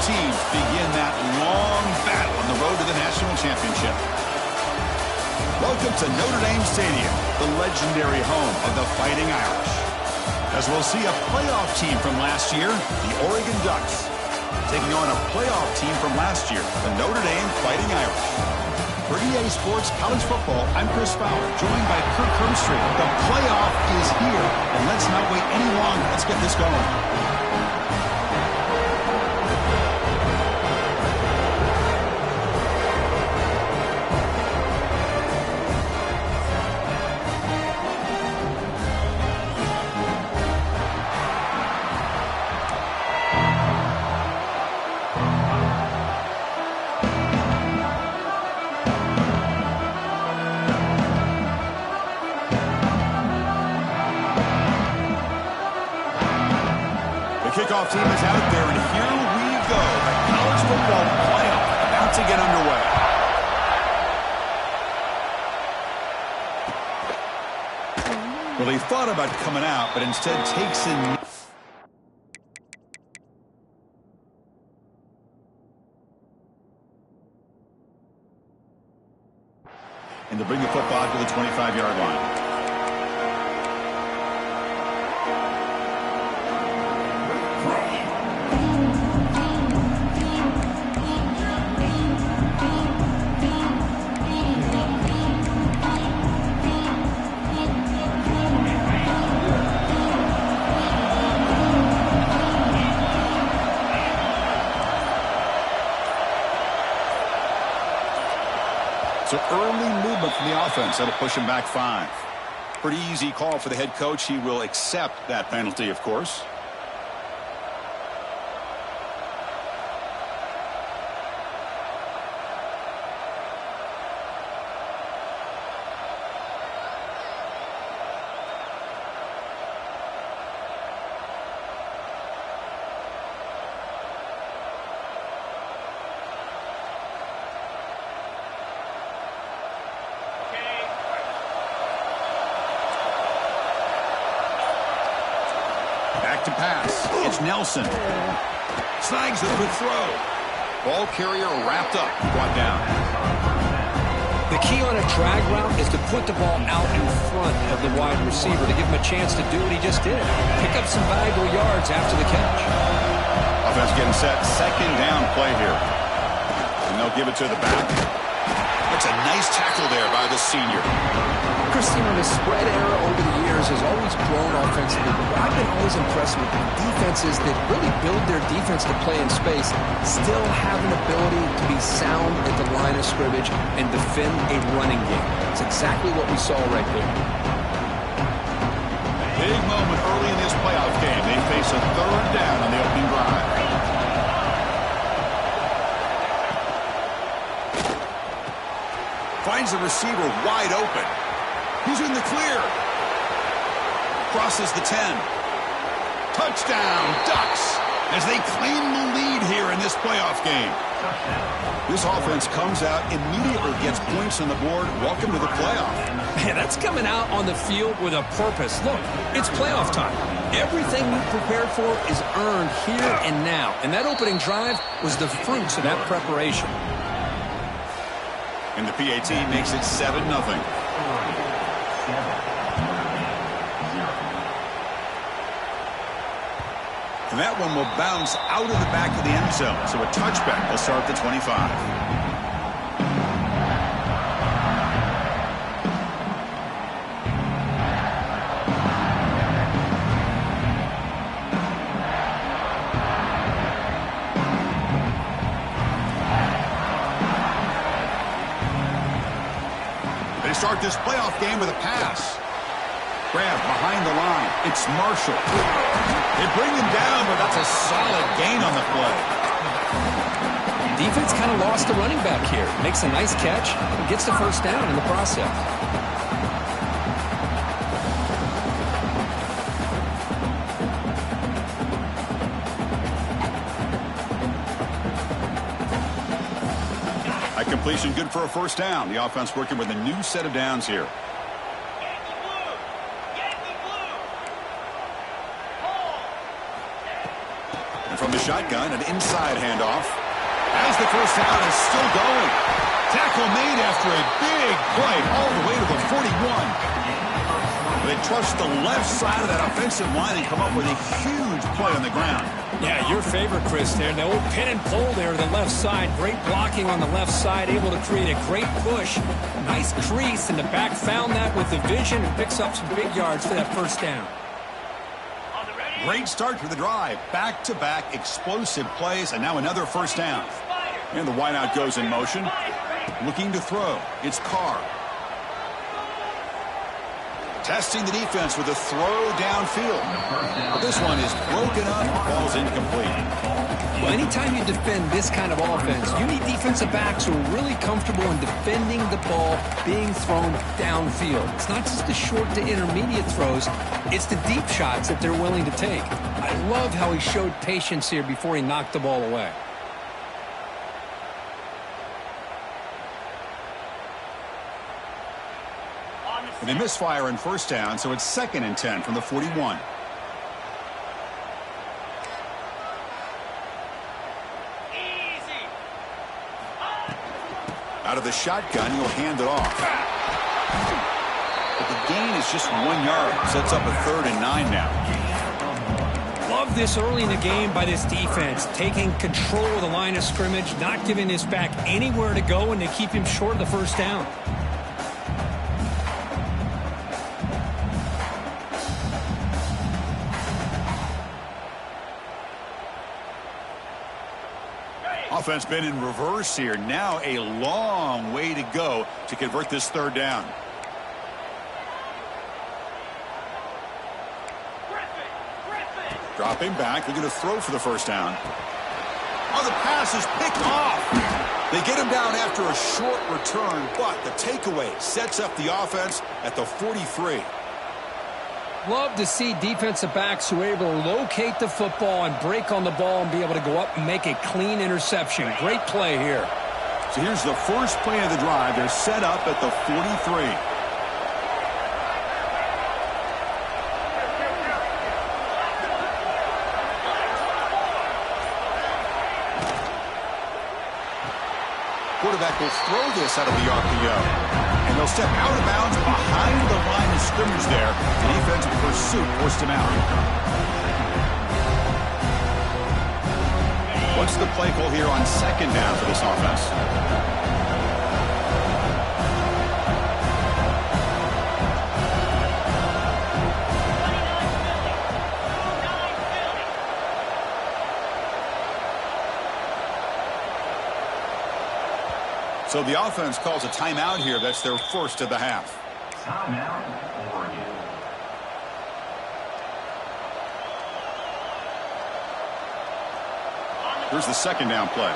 teams begin that long battle on the road to the national championship. Welcome to Notre Dame Stadium, the legendary home of the Fighting Irish. As we'll see a playoff team from last year, the Oregon Ducks, taking on a playoff team from last year, the Notre Dame Fighting Irish. For EA Sports College Football, I'm Chris Fowler, joined by Kirk Herbstreit. The playoff is here, and let's not wait any longer. Let's get this going. Kickoff team is out there, and here we go. The college football playoff about to get underway. Well, he thought about coming out, but instead takes in. And to bring the football to the 25-yard line. So early movement from the offense. That'll push him back 5. Pretty easy call for the head coach. He will accept that penalty, of course. To pass. It's Nelson. Snags the quick throw. Ball carrier wrapped up. Brought down. The key on a drag route is to put the ball out in front of the wide receiver to give him a chance to do what he just did. Pick up some valuable yards after the catch. Offense getting set. Second down play here. And they'll give it to the back. That's a nice tackle there by the senior. Christine, the spread era over the years has always grown offensively, but I've been always impressed with the defenses that really build their defense to play in space, still have an ability to be sound at the line of scrimmage and defend a running game. It's exactly what we saw right there. Big moment early in this playoff game. They face a third down on the opening drive. Finds the receiver wide open. He's in the clear. Crosses the 10. Touchdown, Ducks, as they claim the lead here in this playoff game. This offense comes out, immediately gets points on the board. Welcome to the playoff. Man, that's coming out on the field with a purpose. Look, it's playoff time. Everything you prepared for is earned here and now. And that opening drive was the fruits of that preparation. And the PAT makes it 7-0. And that one will bounce out of the back of the end zone. So a touchback will start the 25. They start this playoff game with a pass. Grab behind the line. It's Marshall. They bring him down, but that's a solid gain on the play. Defense kind of lost the running back here. Makes a nice catch and gets the first down in the process. A completion good for a first down. The offense working with a new set of downs here. From the shotgun, an inside handoff. As the first down is still going. Tackle made after a big play all the way to the 41. They trust the left side of that offensive line and come up with a huge play on the ground. Yeah, your favorite, Chris, there. The old pin and pull there to the left side. Great blocking on the left side, able to create a great push. Nice crease, and the back found that with the vision and picks up some big yards for that first down. Great start to the drive. Back-to-back explosive plays, and now another first down. And the wideout goes in motion. Looking to throw. It's Carr. Testing the defense with a throw downfield. But this one is broken up. Ball's incomplete. Well, anytime you defend this kind of offense, you need defensive backs who are really comfortable in defending the ball being thrown downfield. It's not just the short to intermediate throws. It's the deep shots that they're willing to take. I love how he showed patience here before he knocked the ball away. And they misfire in first down, so it's 2nd and 10 from the 41. Out of the shotgun, he'll hand it off. But the gain is just 1 yard. Sets up a 3rd and 9 now. Love this early in the game by this defense, taking control of the line of scrimmage, not giving this back anywhere to go, and they keep him short of the first down. Offense been in reverse here. Now a long way to go to convert this 3rd down. Dropping back. They're going to throw for the first down. Oh, the pass is picked off. They get him down after a short return, but the takeaway sets up the offense at the 43. Love to see defensive backs who are able to locate the football and break on the ball and be able to go up and make a clean interception. Great play here. So here's the first play of the drive. They're set up at the 43. Quarterback will throw this out of the RPO. And they'll step out of bounds behind the line of scrimmage there. The defensive pursuit forced him out. What's the play call here on 2nd down for this offense? So the offense calls a timeout here. That's their first of the half. Timeout, Oregon. Here's the 2nd down play.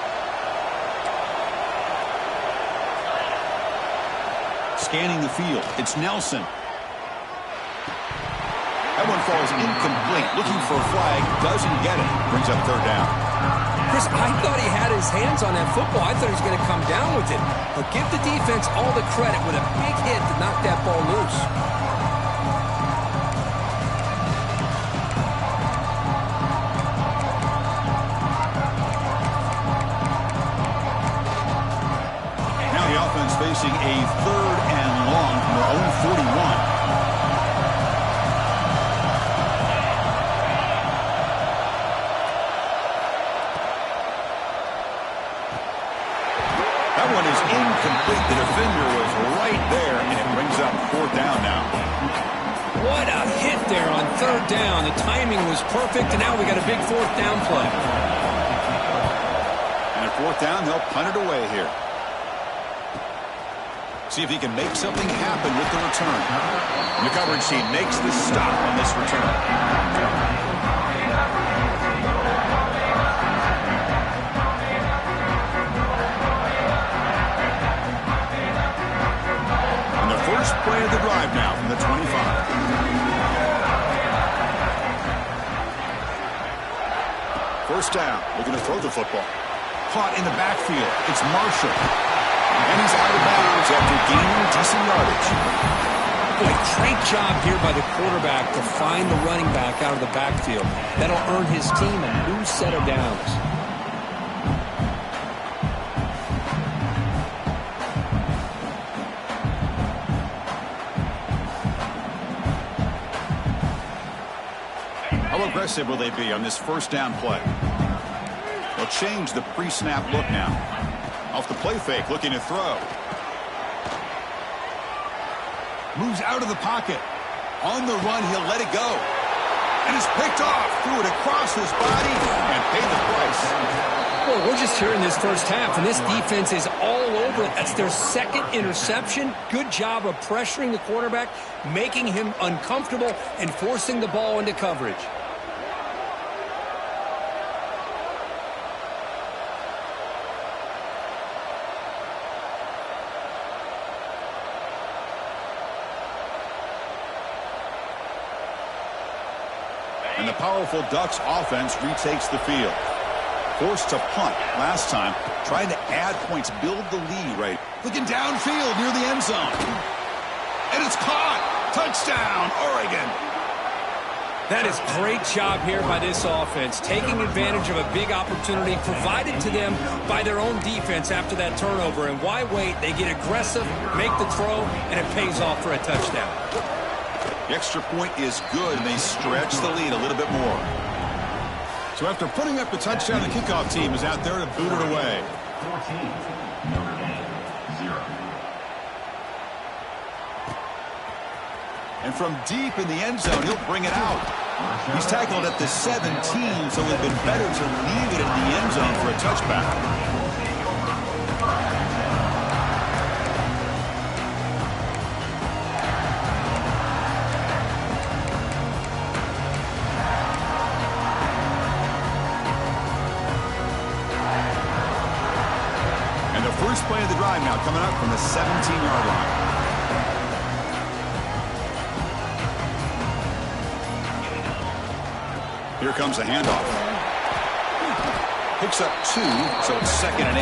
Scanning the field. It's Nelson. That one falls incomplete. Looking for a flag. Doesn't get it. Brings up 3rd down. Chris, I thought he had his hands on that football. I thought he was going to come down with it. But give the defense all the credit with a big hit to knock that ball loose. Now the offense facing a 3rd and long from their own 41. Incomplete. The defender was right there, and it brings up 4th down now. What a hit there on 3rd down. The timing was perfect, and now we got a big 4th down play. And at 4th down, they'll punt it away here. See if he can make something happen with the return. The coverage team makes the stop on this return. First play of the drive now from the 25. First down. Looking to throw the football. Caught in the backfield. It's Marshall. And he's out of bounds after gaining decent yardage. Boy, great job here by the quarterback to find the running back out of the backfield. That'll earn his team a new set of downs. How aggressive will they be on this first down play? They'll change the pre-snap look now. Off the play fake, looking to throw. Moves out of the pocket. On the run, he'll let it go. And it's picked off. Threw it across his body and paid the price. Well, we're just here in this first half, and this defense is all over it. That's their second interception. Good job of pressuring the quarterback, making him uncomfortable, and forcing the ball into coverage. And the powerful Ducks offense retakes the field. Forced to punt last time, trying to add points, build the lead right. Looking downfield near the end zone. And it's caught. Touchdown, Oregon. That is great job here by this offense, taking advantage of a big opportunity provided to them by their own defense after that turnover. And why wait? They get aggressive, make the throw, and it pays off for a touchdown. The extra point is good, and they stretch the lead a little bit more. So after putting up the touchdown, the kickoff team is out there to boot it away. 14, Notre Dame, 0. And from deep in the end zone, he'll bring it out. He's tackled at the 17, so it would have been better to leave it in the end zone for a touchback. First play of the drive now coming up from the 17-yard line. Here comes the handoff. Picks up 2, so it's 2nd and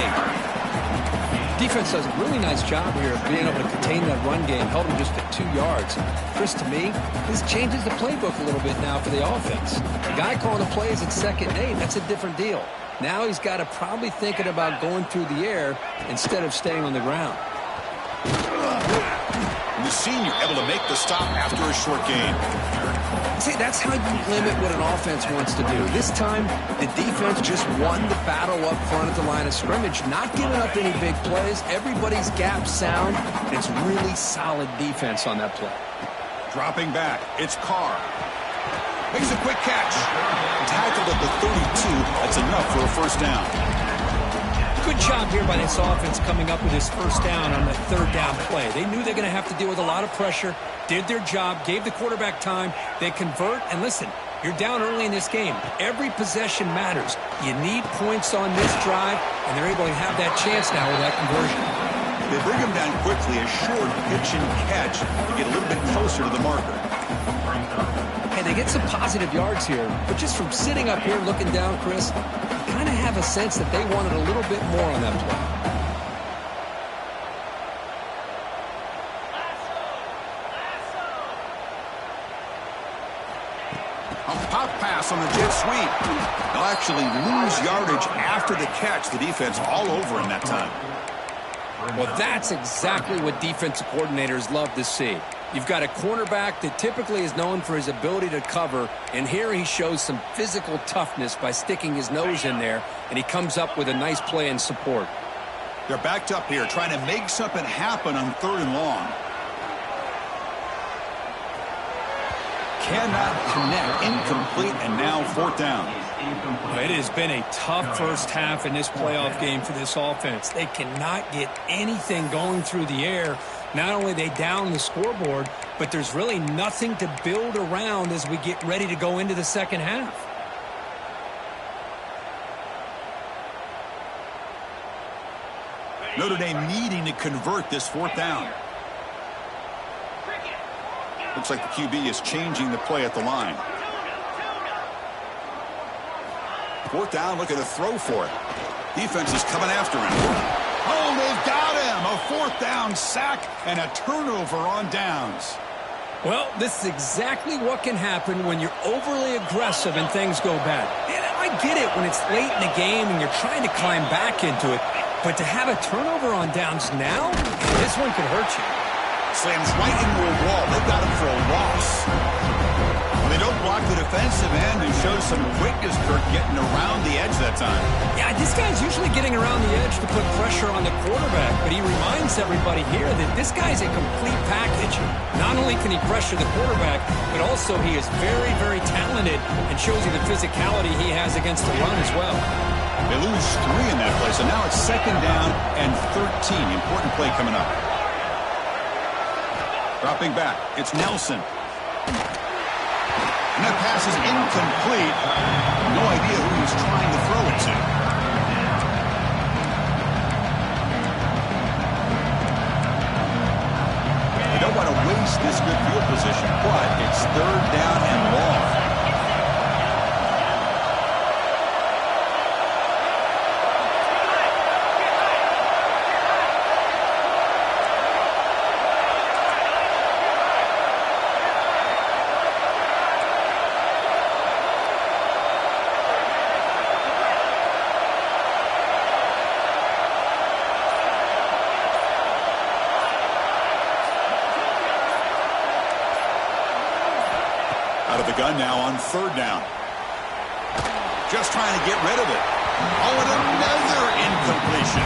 8. Defense does a really nice job here of being able to contain that run game, held him just at 2 yards. Chris, to me, this changes the playbook a little bit now for the offense. The guy calling the plays at 2nd and 8, that's a different deal. Now he's got to probably thinking about going through the air instead of staying on the ground. The senior able to make the stop after a short gain. See, that's how you limit what an offense wants to do. This time, the defense just won the battle up front at the line of scrimmage, not giving up any big plays. Everybody's gap sound. It's really solid defense on that play. Dropping back, it's Carr. Makes a quick catch. Tackled at the 32. That's enough for a first down. Good job here by this offense coming up with this first down on the 3rd down play. They knew they're going to have to deal with a lot of pressure, did their job, gave the quarterback time. They convert, and listen, you're down early in this game. Every possession matters. You need points on this drive, and they're able to have that chance now with that conversion. They bring him down quickly, a short pitch and catch to get a little bit closer to the marker. Hey, they get some positive yards here, but just from sitting up here looking down, Chris, you kind of have a sense that they wanted a little bit more on that play. A pop pass on the jet sweep. They'll actually lose yardage after the catch. The defense all over in that time. Well, that's exactly what defensive coordinators love to see. You've got a cornerback that typically is known for his ability to cover, and here he shows some physical toughness by sticking his nose in there, and he comes up with a nice play in support. They're backed up here, trying to make something happen on 3rd and long. Cannot connect, incomplete, and now 4th down. It has been a tough first half in this playoff game for this offense. They cannot get anything going through the air. Not only are they down the scoreboard, but there's really nothing to build around as we get ready to go into the second half. Notre Dame needing to convert this 4th down. Looks like the QB is changing the play at the line. 4th down, looking to throw for it. Defense is coming after him. Oh, they've got him. A 4th down sack and a turnover on downs. Well, this is exactly what can happen when you're overly aggressive and things go bad. And I get it when it's late in the game and you're trying to climb back into it. But to have a turnover on downs now, this one could hurt you. Slams right into a wall. They've got him for a loss. Well, they don't block the defensive end and shows some quickness, Kirk, getting around the edge that time. Yeah, this guy's usually getting around the edge to put pressure on the quarterback, but he reminds everybody here that this guy's a complete package. Not only can he pressure the quarterback, but also he is very, very talented and shows you the physicality he has against the run as well. They lose 3 in that play, so now it's 2nd down and 13. Important play coming up. Dropping back, it's Nelson. And that pass is incomplete. No idea who he's trying to throw it to. They don't want to waste this good field position, but it's 3rd down and long. Out of the gun now on 3rd down. Just trying to get rid of it. Oh, and another incompletion.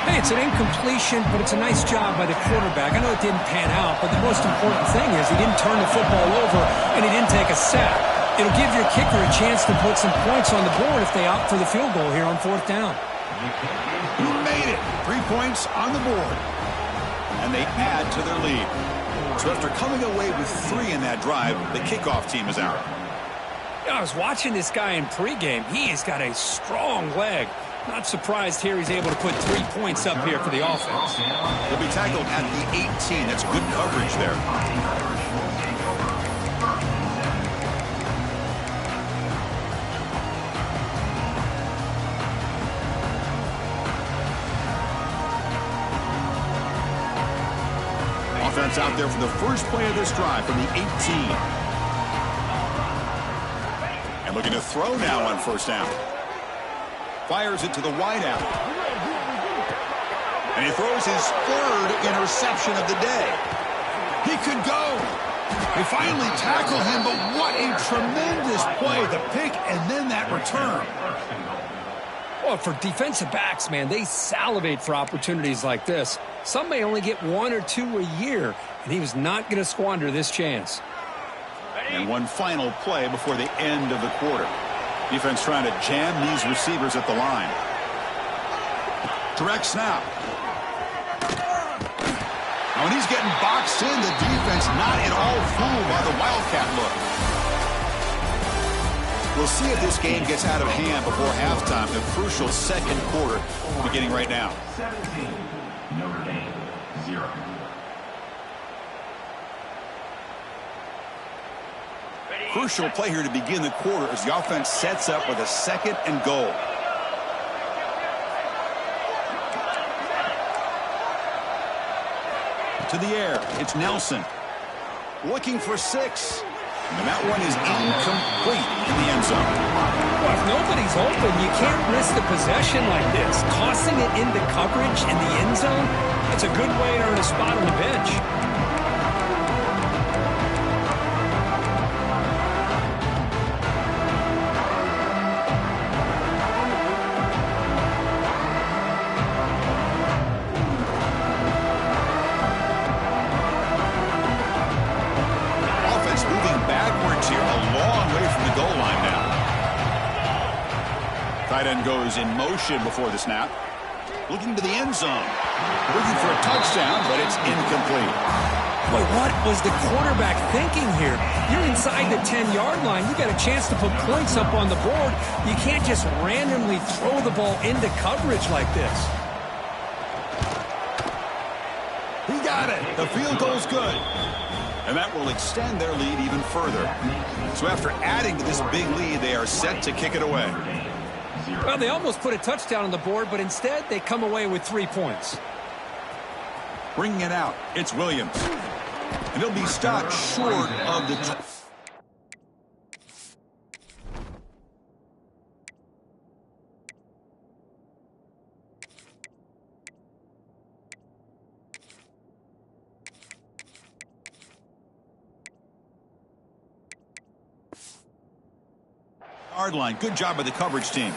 Hey, it's an incompletion, but it's a nice job by the quarterback. I know it didn't pan out, but the most important thing is he didn't turn the football over and he didn't take a sack. It'll give your kicker a chance to put some points on the board if they opt for the field goal here on 4th down. Who made it? 3 points on the board. And they add to their lead. So after coming away with 3 in that drive, the kickoff team is out. I was watching this guy in pregame. He has got a strong leg. Not surprised here he's able to put 3 points up here for the offense. He'll be tackled at the 18. That's good coverage there. Offense out there for the first play of this drive from the 18. And looking to throw now on 1st down. Fires it to the wideout. And he throws his 3rd interception of the day. He could go. They finally tackle him, but what a tremendous play. The pick and then that return. Well, for defensive backs, man, they salivate for opportunities like this. Some may only get 1 or 2 a year, and he was not going to squander this chance. And one final play before the end of the quarter. Defense trying to jam these receivers at the line. Direct snap. Now when he's getting boxed in, the defense not at all fooled by the Wildcat look. We'll see if this game gets out of hand before halftime. The crucial 2nd quarter beginning right now. 17, Notre Dame, 0. Crucial play here to begin the quarter as the offense sets up with a 2nd and goal. To the air, it's Nelson. Looking for 6. And that one is incomplete in the end zone. Well, if nobody's open, you can't risk the possession like this. Tossing it into coverage in the end zone, that's a good way to earn a spot on the bench. Tight end goes in motion before the snap. Looking to the end zone. Looking for a touchdown, but it's incomplete. Boy, what was the quarterback thinking here? You're inside the 10-yard line. You got a chance to put points up on the board. You can't just randomly throw the ball into coverage like this. He got it. The field goal's good. And that will extend their lead even further. So after adding to this big lead, they are set to kick it away. Well, they almost put a touchdown on the board, but instead they come away with 3 points. Bringing it out, it's Williams. And he'll be stopped short of the... Hard line. Good job by the coverage team.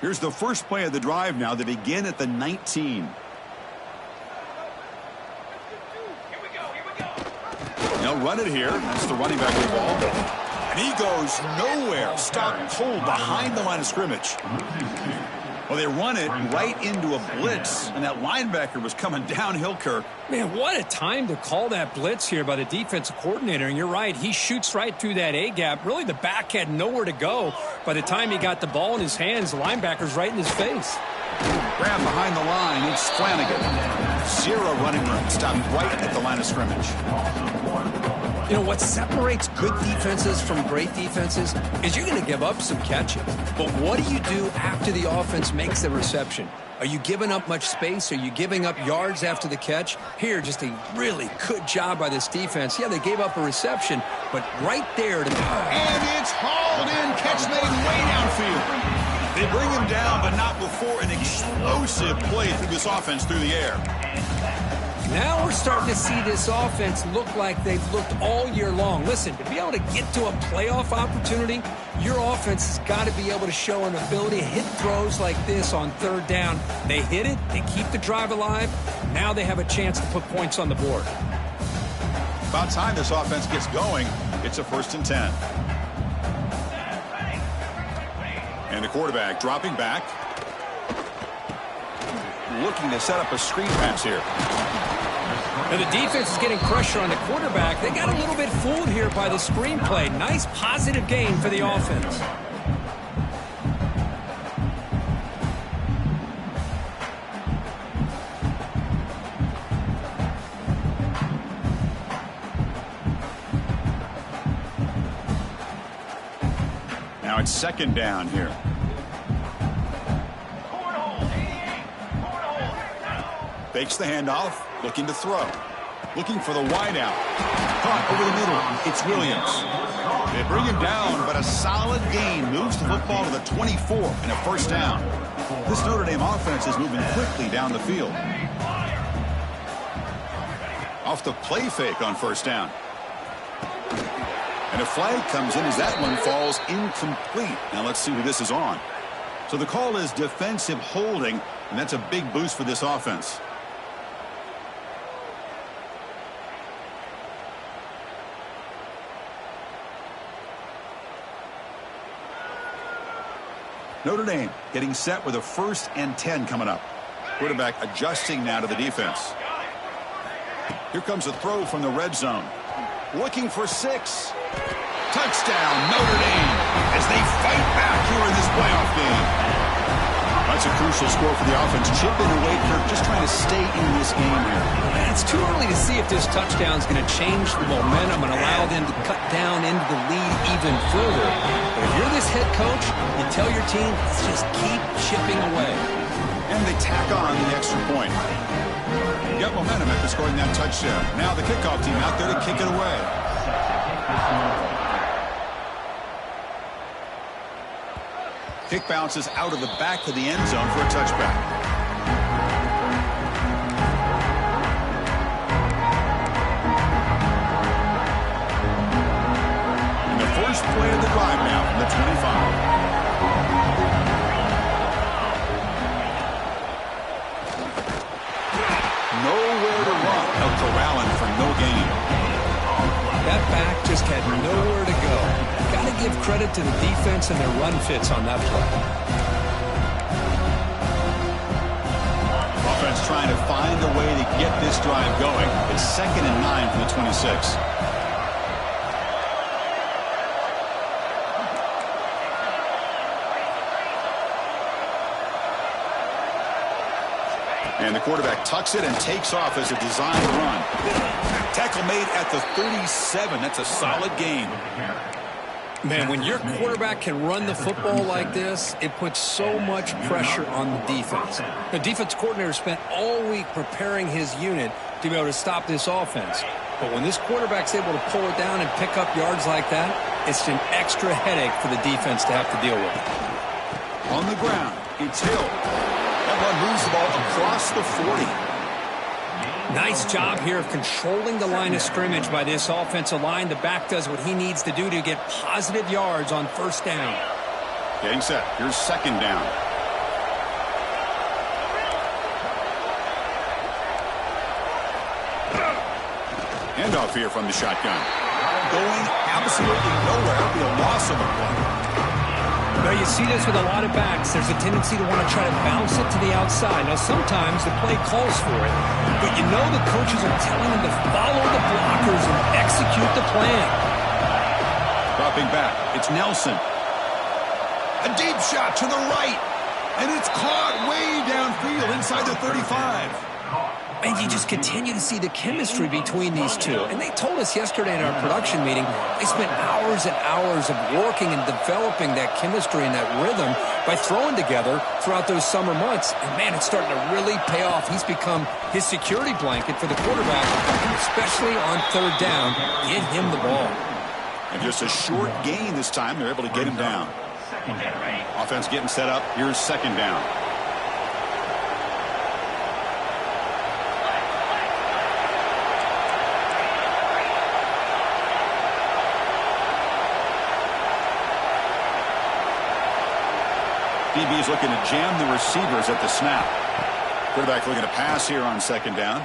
Here's the first play of the drive now. They begin at the 19. They'll run it here. That's the running back of the ball. And he goes nowhere. Stopped cold behind the line of scrimmage. Well, they run it right into a blitz, and that linebacker was coming downhill, Kirk. Man, what a time to call that blitz here by the defensive coordinator. And you're right, he shoots right through that A-gap. Really, the back had nowhere to go. By the time he got the ball in his hands, the linebacker's right in his face. Grab behind the line. It's Flanagan. Zero running room. Stopped right at the line of scrimmage. You know, what separates good defenses from great defenses is you're going to give up some catches. But what do you do after the offense makes the reception? Are you giving up much space? Are you giving up yards after the catch? Here, just a really good job by this defense. Yeah, they gave up a reception, but right there. And it's hauled in. Catch made way downfield. They bring him down, but not before an explosive play through this offense through the air. Now we're starting to see this offense look like they've looked all year long. Listen, to be able to get to a playoff opportunity, your offense has got to be able to show an ability to hit throws like this on third down. They hit it, they keep the drive alive. Now they have a chance to put points on the board. About time this offense gets going. It's a 1st and 10. And the quarterback dropping back. Looking to set up a screen pass here. Now the defense is getting pressure on the quarterback. They got a little bit fooled here by the screenplay. Nice positive gain for the offense. Now it's 2nd down here. Fakes the handoff, looking to throw. Looking for the wideout. Caught over the middle. It's Williams. They bring him down, but a solid gain moves the football to the 24 and a 1st down. This Notre Dame offense is moving quickly down the field. Off the play fake on 1st down. And a flag comes in as that one falls incomplete. Now let's see who this is on. So the call is defensive holding, and that's a big boost for this offense. Notre Dame getting set with a 1st and 10 coming up. Quarterback adjusting now to the defense. Here comes a throw from the red zone. Looking for 6. Touchdown, Notre Dame, as they fight back here in this playoff game. That's a crucial score for the offense. Chipping away, Kirk, just trying to stay in this game here. Man, it's too early to see if this touchdown is going to change the momentum and allow them to cut down into the lead even further. But if you're this head coach, you tell your team, let's just keep chipping away. And they tack on the extra point. Got momentum after scoring that touchdown. Now the kickoff team out there to kick it away. Kick bounces out of the back of the end zone for a touchback. And the first play of the drive now from the 25. Nowhere to run. They'll corral him for no gain. That back just had nowhere to go. Got to give credit to the defense and their run fits on that play. Offense trying to find a way to get this drive going. It's 2nd and 9 from the 26. And the quarterback tucks it and takes off as a designed run. Tackle made at the 37. That's a solid gain. Man, when your quarterback can run the football like this, it puts so much pressure on the defense. The defense coordinator spent all week preparing his unit to be able to stop this offense. But when this quarterback's able to pull it down and pick up yards like that, it's an extra headache for the defense to have to deal with. On the ground, it's Hill. That one moves the ball across the 40. Nice job here of controlling the line of scrimmage by this offensive line. The back does what he needs to do to get positive yards on first down. Getting set. Here's second down. Handoff here from the shotgun. Going absolutely nowhere. It'll be a loss of a play. Now, you see this with a lot of backs. There's a tendency to want to try to bounce it to the outside. Now, sometimes the play calls for it, but you know the coaches are telling them to follow the blockers and execute the plan. Dropping back, it's Nelson. A deep shot to the right, and it's caught way downfield inside the 35. And you just continue to see the chemistry between these two. And they told us yesterday in our production meeting, they spent hours and hours of working and developing that chemistry and that rhythm by throwing together throughout those summer months. And, man, it's starting to really pay off. He's become his security blanket for the quarterback, especially on third down. Get him the ball. And just a short gain this time. They're able to get him down. Offense getting set up. Here's second down. DB is looking to jam the receivers at the snap. Quarterback looking to pass here on second down.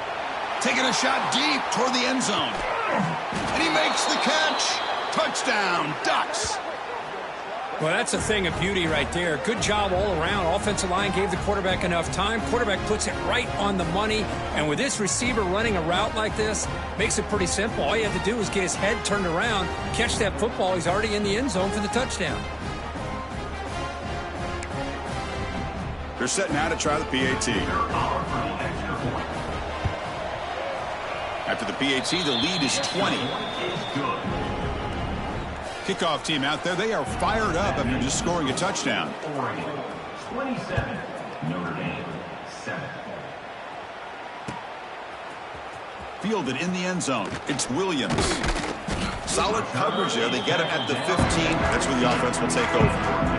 Taking a shot deep toward the end zone. And he makes the catch. Touchdown, Ducks. Well, that's a thing of beauty right there. Good job all around. Offensive line gave the quarterback enough time. Quarterback puts it right on the money. And with this receiver running a route like this, makes it pretty simple. All you have to do is get his head turned around, catch that football. He's already in the end zone for the touchdown. They're set now to try the PAT. After the PAT, the lead is 20. Kickoff team out there, they are fired up after just scoring a touchdown. 27, Notre Dame 7. Fielded in the end zone. It's Williams. Solid coverage there. They get him at the 15. That's where the offense will take over.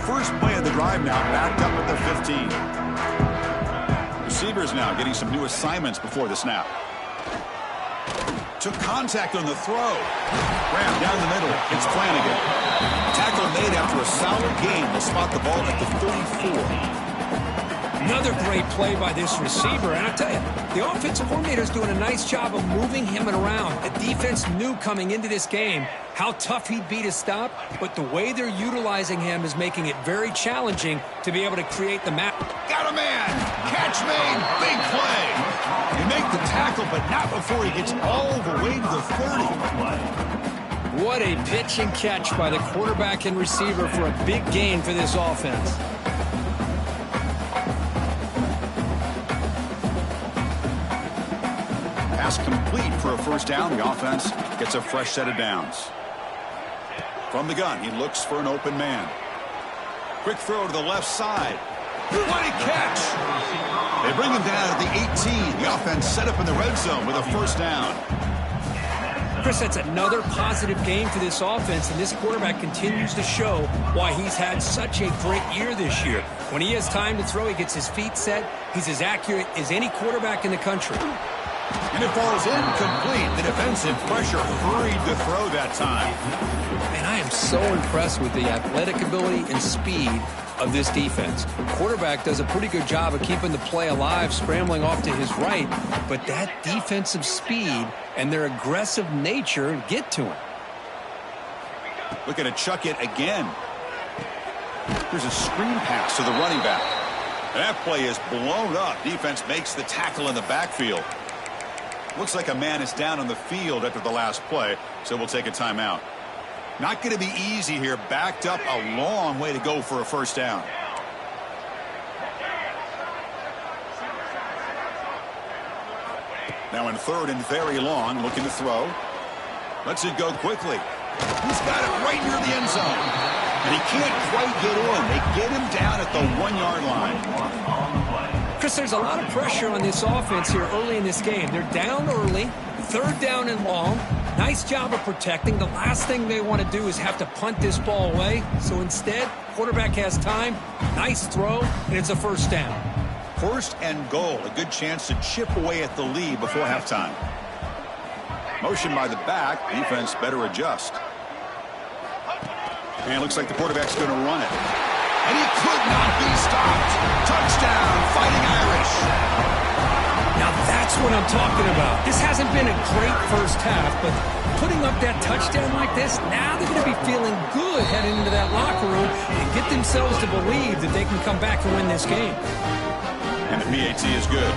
First play of the drive now, backed up at the 15. Receivers now getting some new assignments before the snap. Took contact on the throw. Ran down the middle. It's Flanagan. Tackle made after a solid gain. They'll spot the ball at the 34. Another great play by this receiver. And I tell you, the offensive coordinator is doing a nice job of moving him around. The defense knew coming into this game how tough he'd be to stop, but the way they're utilizing him is making it very challenging to be able to create the map. Got a man. Catch made. Big play. He make the tackle, but not before he gets all the way to the 30. What a pitch and catch by the quarterback and receiver for a big gain for this offense. Pass complete for a first down. The offense gets a fresh set of downs. From the gun, he looks for an open man. Quick throw to the left side. What a catch! They bring him down at the 18. The offense set up in the red zone with a first down. Chris, that's another positive game for this offense, and this quarterback continues to show why he's had such a great year this year. When he has time to throw, he gets his feet set. He's as accurate as any quarterback in the country. And it falls incomplete. The defensive pressure hurried the throw that time. Man, I am so impressed with the athletic ability and speed of this defense. The quarterback does a pretty good job of keeping the play alive, scrambling off to his right, but that defensive speed and their aggressive nature get to him. Looking to chuck it again. There's a screen pass to the running back. That play is blown up. Defense makes the tackle in the backfield. Looks like a man is down on the field after the last play, so we'll take a timeout. Not going to be easy here. Backed up a long way to go for a first down. Now in third and very long, looking to throw. Lets it go quickly. He's got it right near the end zone. And he can't quite get in. They get him down at the 1-yard line. Chris, there's a lot of pressure on this offense here early in this game. They're down early, third down and long. Nice job of protecting. The last thing they want to do is have to punt this ball away. So instead, quarterback has time, nice throw, and it's a first down. First and goal, a good chance to chip away at the lead before halftime. Motion by the back, defense better adjust. And it looks like the quarterback's going to run it. And he could not be stopped. Touchdown, Fighting Irish. Now that's what I'm talking about. This hasn't been a great first half, but putting up that touchdown like this, now they're going to be feeling good heading into that locker room and get themselves to believe that they can come back and win this game. And the PAT is good.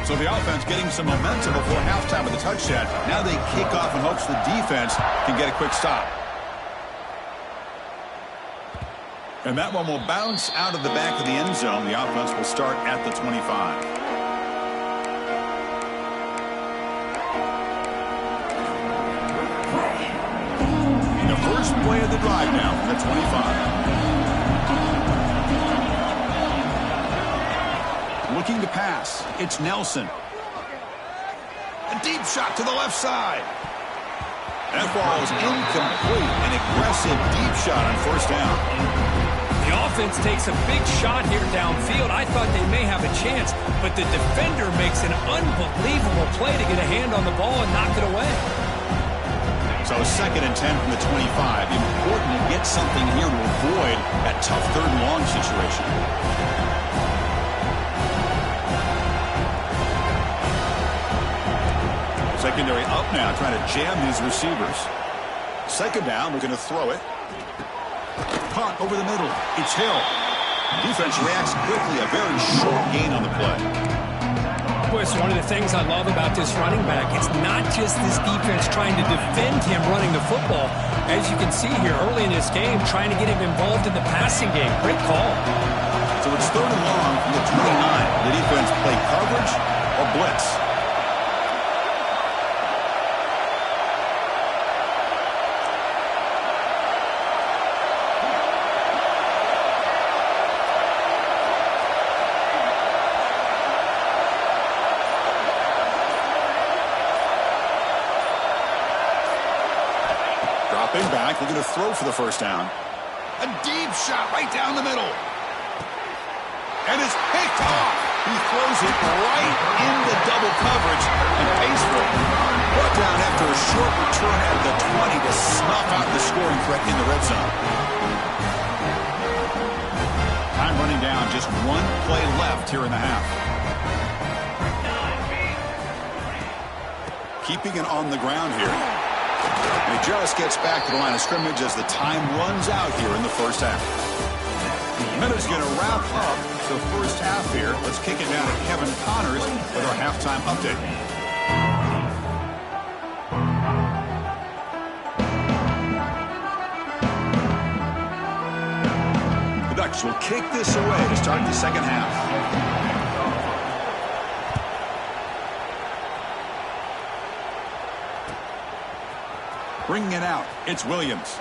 So the offense getting some momentum before halftime with the touchdown. Now they kick off in hopes the defense can get a quick stop. And that one will bounce out of the back of the end zone. The offense will start at the 25. The first play of the drive now from the 25. Looking to pass. It's Nelson. A deep shot to the left side. That ball is incomplete. An aggressive deep shot on first down. The offense takes a big shot here downfield. I thought they may have a chance, but the defender makes an unbelievable play to get a hand on the ball and knock it away. So second and 10 from the 25. Important to get something here to avoid that tough third and long situation. Secondary up now, trying to jam these receivers. Second down, we're going to throw it. Punt over the middle. It's Hill. Defense reacts quickly. A very short gain on the play. Boy, it's one of the things I love about this running back. It's not just this defense trying to defend him running the football. As you can see here early in this game, trying to get him involved in the passing game. Great call. So it's third and long from the 29. The defense play coverage or blitz. Back, we're going to throw for the first down. A deep shot right down the middle. And it's picked off. He throws it right into double coverage and pays for it. Brought down after a short return at the 20 to snuff out the scoring threat in the red zone. Time running down. Just one play left here in the half. Keeping it on the ground here. And he just gets back to the line of scrimmage as the time runs out here in the first half. Minute's going to wrap up the first half here. Let's kick it down to Kevin Connors with our halftime update. The Ducks will kick this away to start the second half. Bringing it out, it's Williams.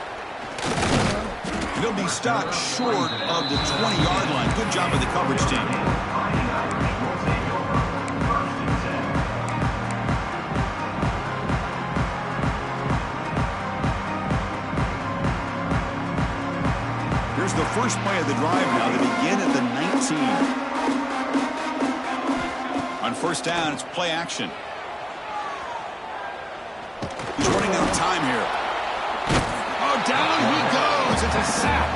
And he'll be stopped short of the 20-yard line. Good job of the coverage team. Here's the first play of the drive now. They begin at the 19. On first down, it's play action. He's running out of time here. Oh, down he goes. It's a sack.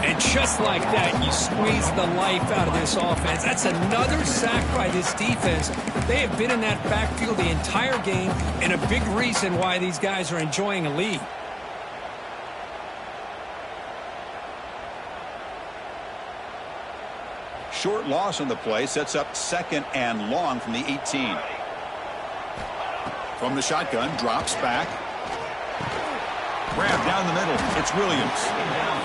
And just like that, you squeeze the life out of this offense. That's another sack by this defense. They have been in that backfield the entire game, and a big reason why these guys are enjoying a lead. Short loss on the play sets up 2nd and long from the 18. From the shotgun, drops back. Grab down the middle. It's Williams.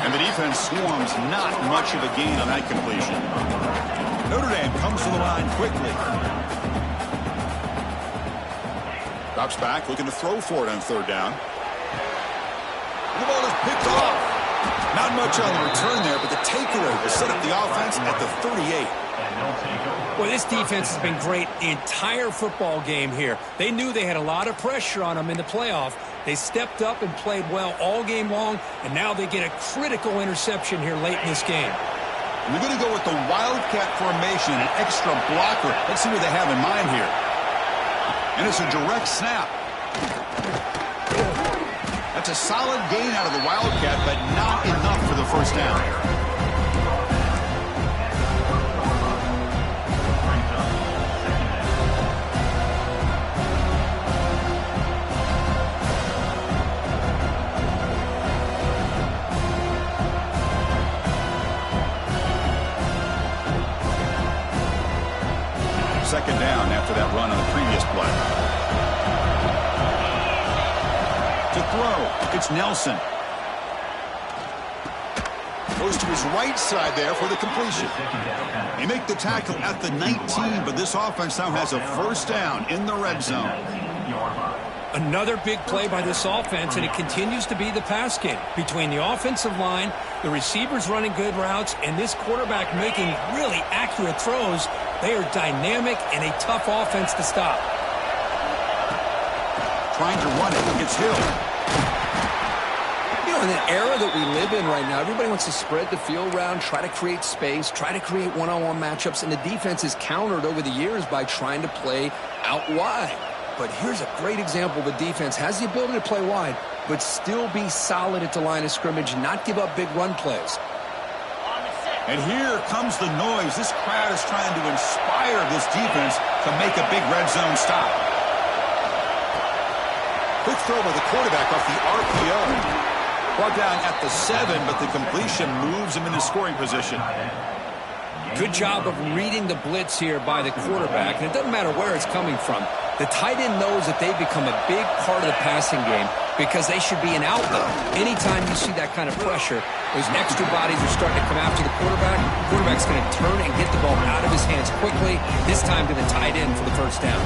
And the defense swarms, not much of a gain on that completion. Notre Dame comes to the line quickly. Drops back, looking to throw for it on 3rd down. The ball is picked off. Not much on the return there, but the takeaway will set up the offense at the 38. Well, this defense has been great the entire football game here. They knew they had a lot of pressure on them in the playoff. They stepped up and played well all game long, and now they get a critical interception here late in this game. We're going to go with the Wildcat formation, an extra blocker. Let's see what they have in mind here. And it's a direct snap. That's a solid gain out of the Wildcat, but not enough for the 1st down. Second down after that run on the previous play. To throw, it's Nelson. Goes to his right side there for the completion. They make the tackle at the 19, but this offense now has a 1st down in the red zone. Another big play by this offense, and it continues to be the pass game. Between the offensive line, the receivers running good routes, and this quarterback making really accurate throws, they are dynamic and a tough offense to stop. Trying to run it. It's Hill. You know, in the era that we live in right now, everybody wants to spread the field around, try to create space, try to create one-on-one matchups, and the defense is countered over the years by trying to play out wide. But here's a great example. The defense has the ability to play wide, but still be solid at the line of scrimmage, not give up big run plays. And here comes the noise. This crowd is trying to inspire this defense to make a big red zone stop. Quick throw by the quarterback off the RPO. Brought down at the 7, but the completion moves him into scoring position. Good job of reading the blitz here by the quarterback, and it doesn't matter where it's coming from. The tight end knows that they've become a big part of the passing game because they should be an outlet. Anytime you see that kind of pressure, those extra bodies are starting to come after the quarterback. The quarterback's going to turn and get the ball out of his hands quickly, this time to the tight end for the 1st down.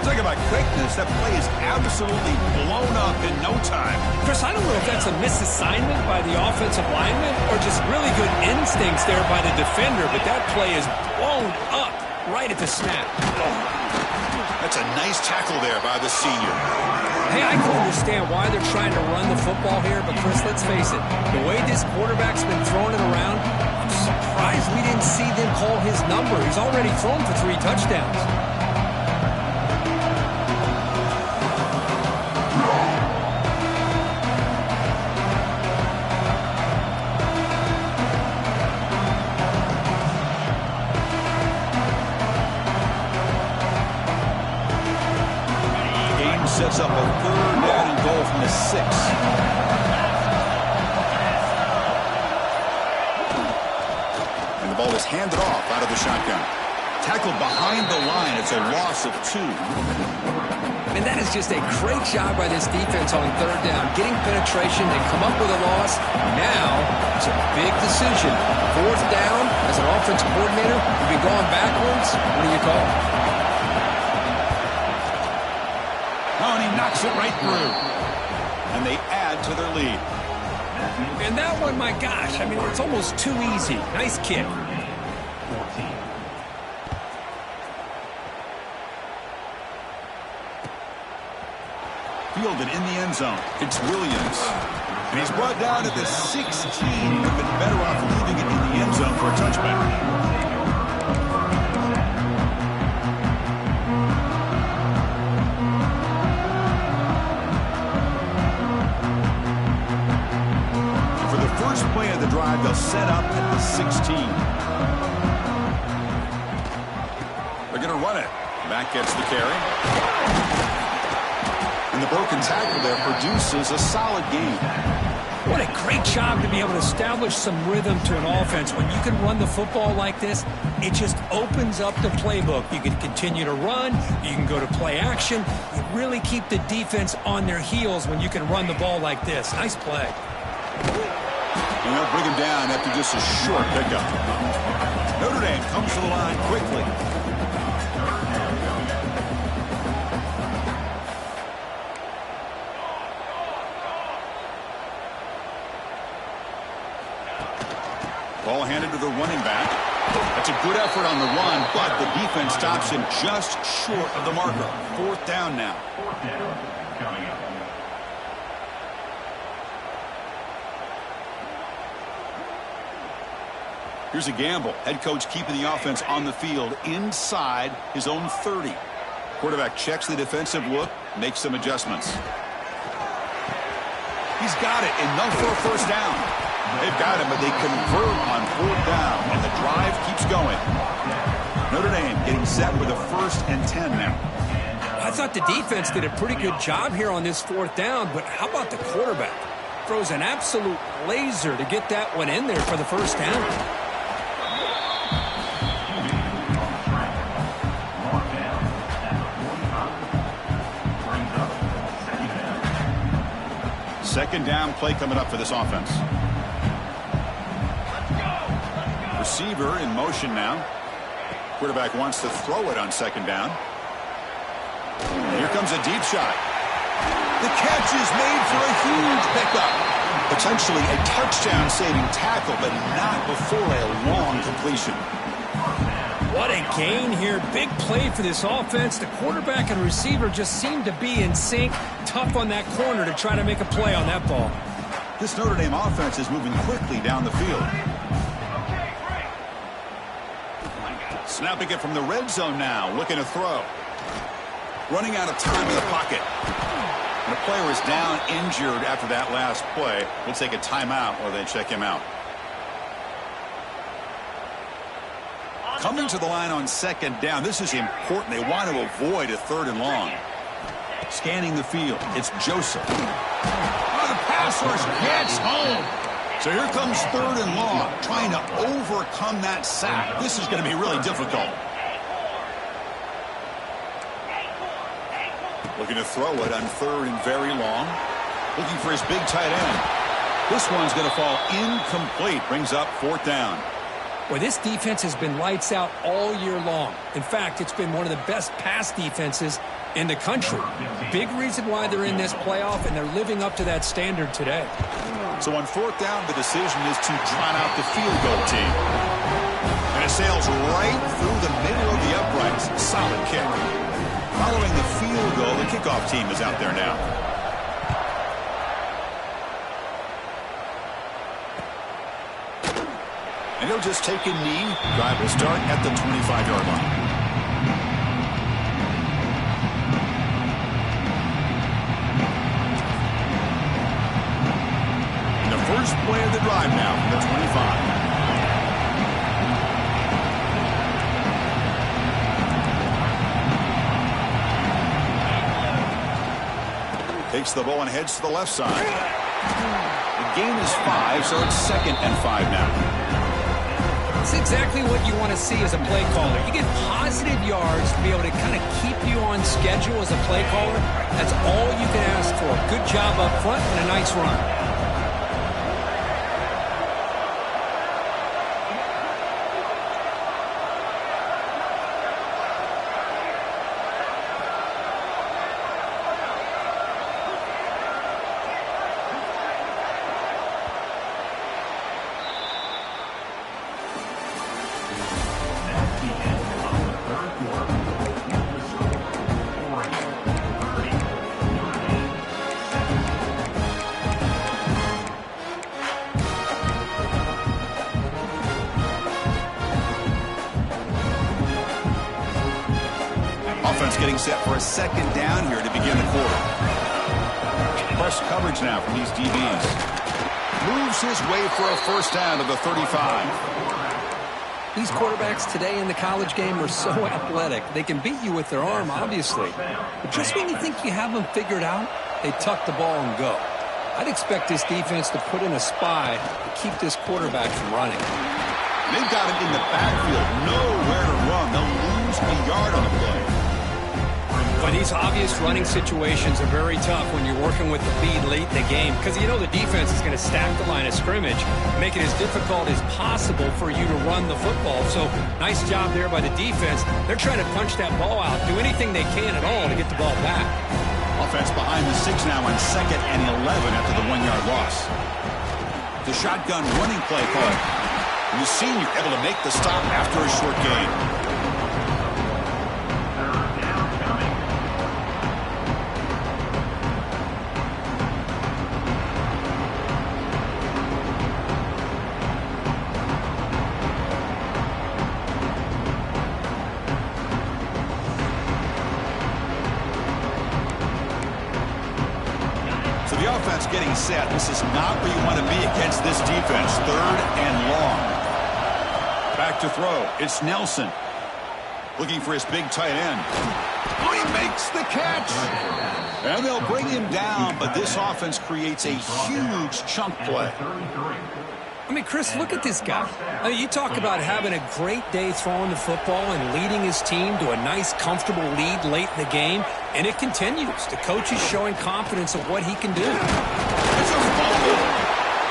Talk about quickness. That play is absolutely blown up in no time. Chris, I don't know if that's a misassignment by the offensive lineman or just really good instincts there by the defender, but that play is blown up right at the snap. That's a nice tackle there by the senior. Hey, I can understand why they're trying to run the football here, but Chris, let's face it, the way this quarterback's been throwing it around, I'm surprised we didn't see them call his number. He's already thrown for 3 touchdowns. Sets up a 3rd down and goal from the 6. And the ball is handed off out of the shotgun. Tackled behind the line. It's a loss of 2. And that is just a great job by this defense on 3rd down. Getting penetration, they come up with a loss. Now, it's a big decision. 4th down, as an offensive coordinator, you'll be going backwards. What do you call? Oh, and he knocks it right through. And they add to their lead. And that one, my gosh, I mean, it's almost too easy. Nice kick. 14. Fielded in the end zone. It's Williams. And he's brought down at the 16. Would have been better off leaving it in the end zone for a touchback. First play of the drive, they'll set up at the 16. They're going to run it. Back gets the carry. And the broken tackle there produces a solid gain. What a great job to be able to establish some rhythm to an offense. When you can run the football like this, it just opens up the playbook. You can continue to run. You can go to play action. You really keep the defense on their heels when you can run the ball like this. Nice play. And they'll bring him down after just a short pickup. Notre Dame comes to the line quickly. Ball handed to the running back. That's a good effort on the run, but the defense stops him just short of the marker. 4th down now. Fourth down coming up. Here's a gamble. Head coach keeping the offense on the field inside his own 30. Quarterback checks the defensive look, makes some adjustments. He's got it, enough for a first down. They've got him, but they convert on 4th down, and the drive keeps going. Notre Dame getting set with a 1st and 10 now. I thought the defense did a pretty good job here on this 4th down, but how about the quarterback? Throws an absolute laser to get that one in there for the first down. Second down play coming up for this offense. Receiver in motion now. Quarterback wants to throw it on 2nd down. Here comes a deep shot. The catch is made for a huge pickup. Potentially a touchdown-saving tackle, but not before a long completion. What a gain here. Big play for this offense. The quarterback and receiver just seem to be in sync. Tough on that corner to try to make a play on that ball. This Notre Dame offense is moving quickly down the field. Snapping it from the red zone now, looking to throw. Running out of time in the pocket. And the player is down injured after that last play. We'll take a timeout or they check him out. Coming to the line on 2nd down. This is important. They want to avoid a 3rd and long. Scanning the field. It's Joseph. Oh, the pass rush gets home. So here comes 3rd and long, trying to overcome that sack. This is going to be really difficult. Looking to throw it on 3rd and very long. Looking for his big tight end. This one's going to fall incomplete. Brings up 4th down. Well, this defense has been lights out all year long. In fact, it's been one of the best pass defenses in the country. Big reason why they're in this playoff, and they're living up to that standard today. So on 4th down, the decision is to trot out the field goal team. And it sails right through the middle of the uprights. Solid kick. Following the field goal, the kickoff team is out there now. And he'll just take a knee. Drive will start at the 25-yard line. And the first play of the drive now from the 25. Takes the ball and heads to the left side. The gain is 5, so it's 2nd and 5 now. It's exactly what you want to see as a play caller. You get positive yards to be able to kind of keep you on schedule as a play caller. That's all you can ask for. Good job up front and a nice run. Getting set for a 2nd down here to begin the quarter. Press coverage now from these DBs. moves his way for a first down to the 35. These quarterbacks today in the college game are so athletic. They can beat you with their arm, obviously. But just when you think you have them figured out, they tuck the ball and go. I'd expect this defense to put in a spy to keep this quarterback from running. They've got him in the backfield, nowhere to run. They'll lose a yard on the play. But these obvious running situations are very tough when you're working with the lead late in the game because you know the defense is going to stack the line of scrimmage, make it as difficult as possible for you to run the football. So nice job there by the defense. They're trying to punch that ball out, do anything they can at all to get the ball back. Offense behind the 6 now on 2nd and 11 after the 1-yard loss. The shotgun running play call. And the senior able to make the stop after a short gain. The offense getting set. This is not where you want to be against this defense. 3rd and long. Back to throw. It's Nelson. Looking for his big tight end. Oh, he makes the catch. And they'll bring him down, but this offense creates a huge chunk play. I mean, Chris, look at this guy. I mean, you talk about having a great day throwing the football and leading his team to a nice, comfortable lead late in the game, and it continues. The coach is showing confidence of what he can do. It's a fumble.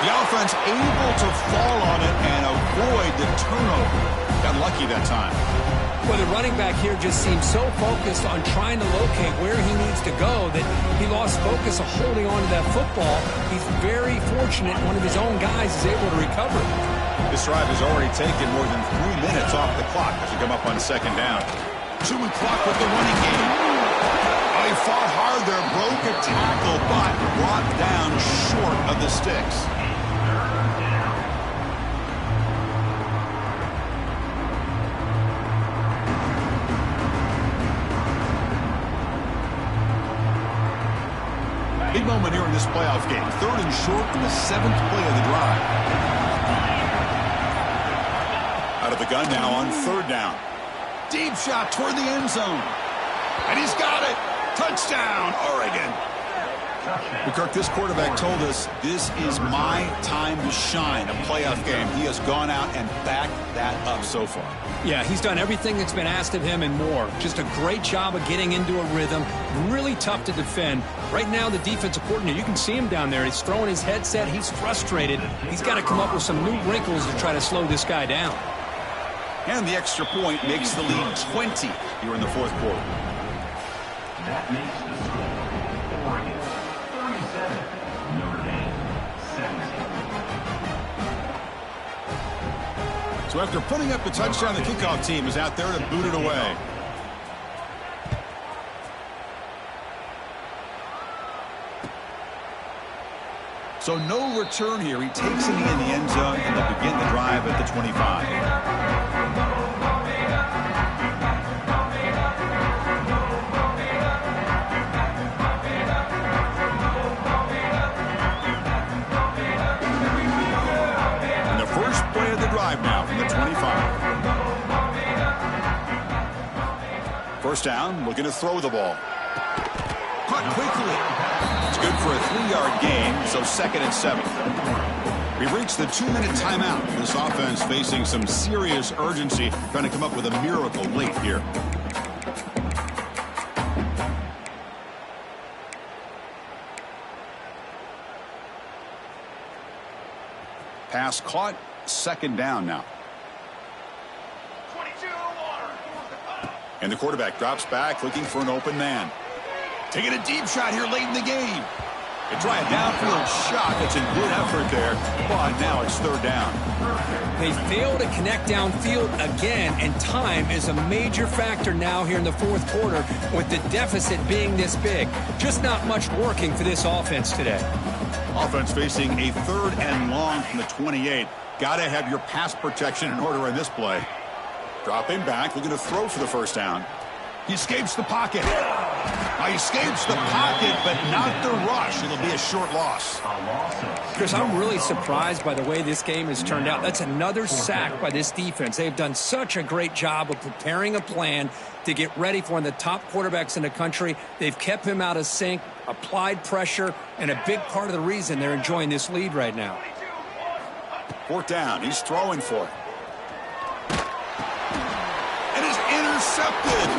The offense able to fall on it and avoid the turnover. Got lucky that time. Well, the running back here just seems so focused on trying to locate where he needs to go that he lost focus of holding on to that football. He's very fortunate one of his own guys is able to recover. This drive has already taken more than 3 minutes off the clock as we come up on 2nd down. 2 and clock with the running game. Oh, he fought hard there, broke a tackle, but brought down short of the sticks. Big moment here in this playoff game. 3rd and short in the 7th play of the drive. Out of the gun now on 3rd down. Deep shot toward the end zone. And he's got it. Touchdown, Oregon. Kirk, this quarterback told us this is my time to shine, a playoff game. He has gone out and backed that up so far. Yeah, he's done everything that's been asked of him and more. Just a great job of getting into a rhythm. Really tough to defend. Right now, the defensive coordinator, you can see him down there. He's throwing his headset. He's frustrated. He's got to come up with some new wrinkles to try to slow this guy down. And the extra point makes the lead 20 here in the 4th quarter. That makes the score Oregon 37, Notre Dame 17. So after putting up the touchdown, the kickoff team is out there to boot it away. So no return here. He takes it in the end zone and they'll begin the drive at the 25. Now from the 25. First down, looking to throw the ball. Caught quickly. It's good for a 3-yard gain, so 2nd and 7. We've reached the 2-minute timeout. This offense facing some serious urgency, trying to come up with a miracle late here. Pass caught. 2nd down now. And the quarterback drops back, looking for an open man. Taking a deep shot here late in the game. They try a downfield shot. That's a good effort there, but now it's 3rd down. They fail to connect downfield again, and time is a major factor now here in the 4th quarter with the deficit being this big. Just not much working for this offense today. Offense facing a 3rd and long from the 28. Got to have your pass protection in order in this play. Dropping back, looking to throw for the first down. He escapes the pocket. He escapes the pocket, but not the rush. It'll be a short loss. Chris, I'm really surprised by the way this game has turned out. That's another sack by this defense. They've done such a great job of preparing a plan to get ready for one of the top quarterbacks in the country. They've kept him out of sync, applied pressure, and a big part of the reason they're enjoying this lead right now. Fourth down. He's throwing for it. And is intercepted.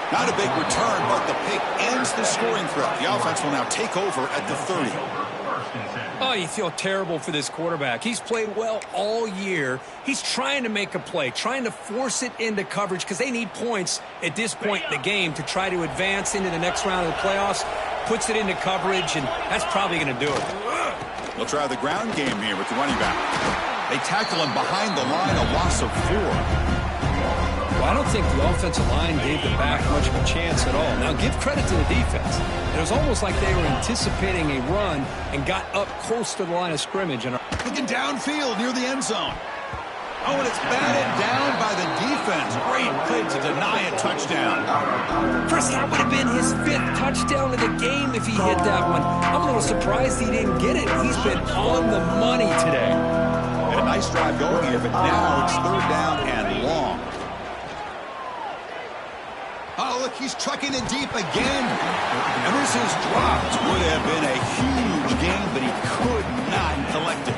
Not a big return, but the pick ends the scoring threat. The offense will now take over at the 30. Oh, you feel terrible for this quarterback. He's played well all year. He's trying to make a play, trying to force it into coverage because they need points at this point in the game to try to advance into the next round of the playoffs. Puts it into coverage, and that's probably going to do it. They'll try the ground game here with the running back. They tackle him behind the line, a loss of 4. Well, I don't think the offensive line gave the back much of a chance at all. Now, give credit to the defense. It was almost like they were anticipating a run and got up close to the line of scrimmage. And looking downfield near the end zone. Oh, and it's batted down by the defense. Great play to deny a touchdown. Chris, that would have been his 5th touchdown of the game if he hit that one. I'm a little surprised he didn't get it. He's been on the money today. And a nice drive going here, but now it's 3rd down and long. Oh, look, he's trucking it deep again. And this is dropped. Would have been a huge gain, but he could not collect it.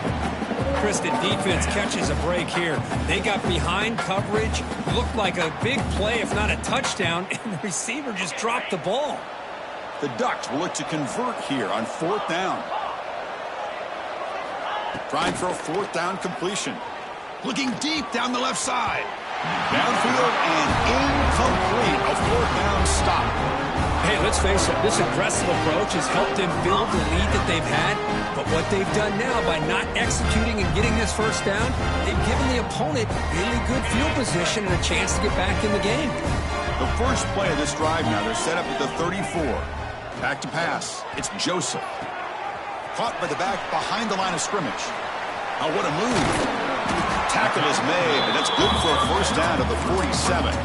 Chris, the defense catches a break here. They got behind coverage. Looked like a big play, if not a touchdown, and the receiver just dropped the ball. The Ducks will look to convert here on 4th down. Trying for a 4th down completion. Looking deep down the left side. Downfield and incomplete. A 4th down stop. Hey, let's face it, this aggressive approach has helped them build the lead that they've had. But what they've done now by not executing and getting this 1st down, they've given the opponent really good field position and a chance to get back in the game. The first play of this drive now, they're set up at the 34. Back to pass. It's Joseph. Caught by the back behind the line of scrimmage. Oh, what a move. Tackle is made, but that's good for a 1st down to the 47.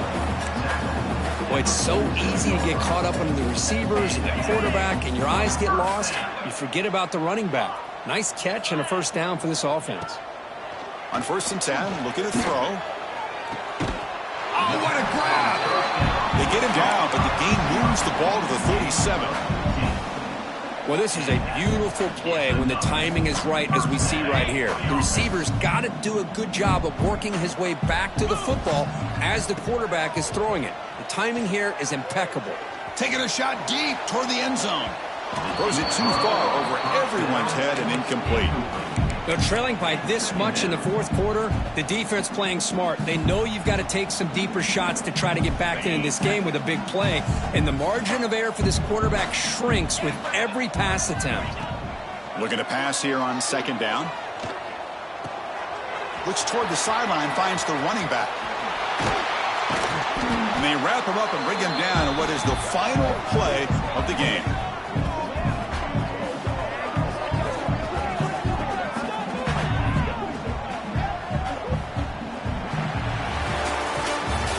Boy, it's so easy to get caught up on the receivers and the quarterback, and your eyes get lost. You forget about the running back. Nice catch and a 1st down for this offense. On 1st and 10, look at a throw. Oh, what a grab! They get him down, but the gain moves the ball to the 37. Well, this is a beautiful play when the timing is right, as we see right here. The receiver's got to do a good job of working his way back to the football as the quarterback is throwing it. The timing here is impeccable. Taking a shot deep toward the end zone. Throws it too far over everyone's head and incomplete. They're trailing by this much in the 4th quarter. The defense playing smart. They know you've got to take some deeper shots to try to get back into this game with a big play. And the margin of error for this quarterback shrinks with every pass attempt. Looking to pass here on 2nd down. Looks toward the sideline, finds the running back. And they wrap him up and bring him down in what is the final play of the game.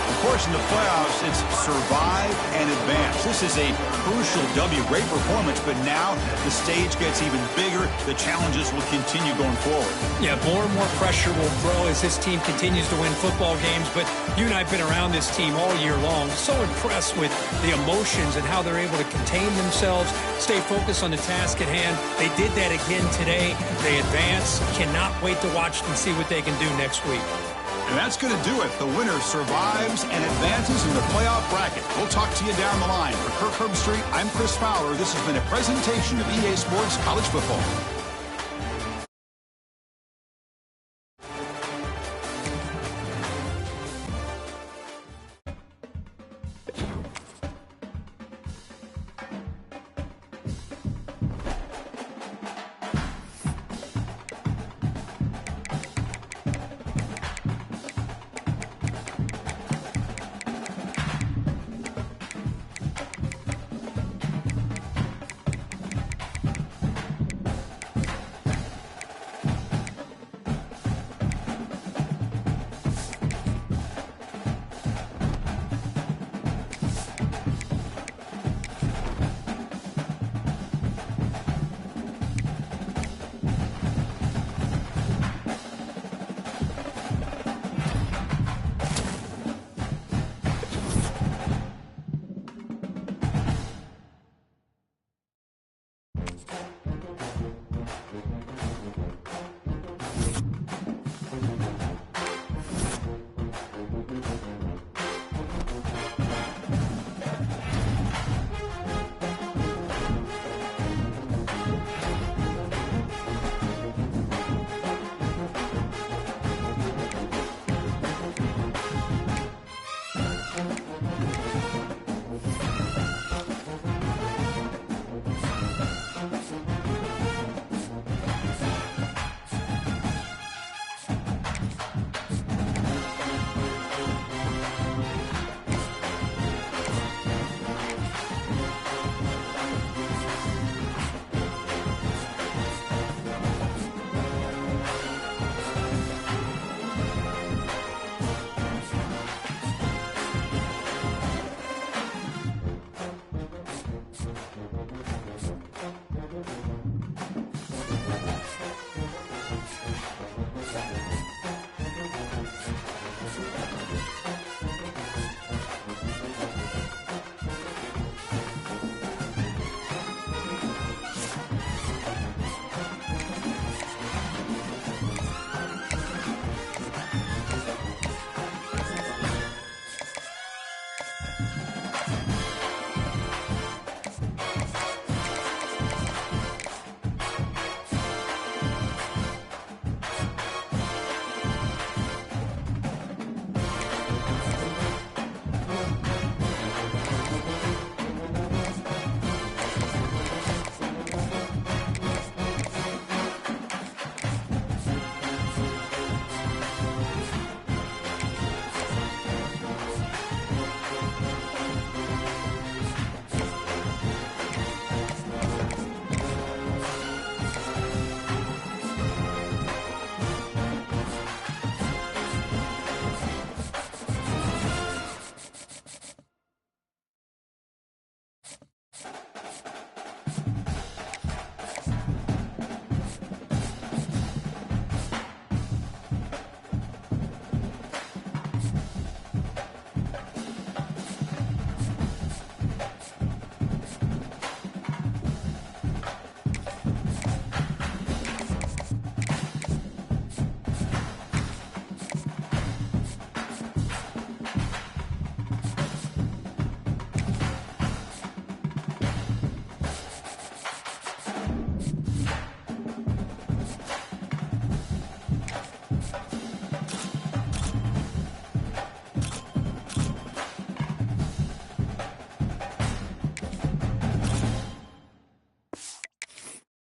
Of course, in the playoffs, it's survive and advance. This is a crucial W. Great performance, but now the stage gets even bigger. The challenges will continue going forward. Yeah, more and more pressure will grow as this team continues to win football games. But you and I have been around this team all year long. So impressed with the emotions and how they're able to contain themselves, stay focused on the task at hand. They did that again today. They advance. Cannot wait to watch and see what they can do next week. And that's going to do it. The winner survives and advances in the playoff bracket. We'll talk to you down the line. For Kirk Herbstreit, I'm Chris Fowler. This has been a presentation of EA Sports College Football.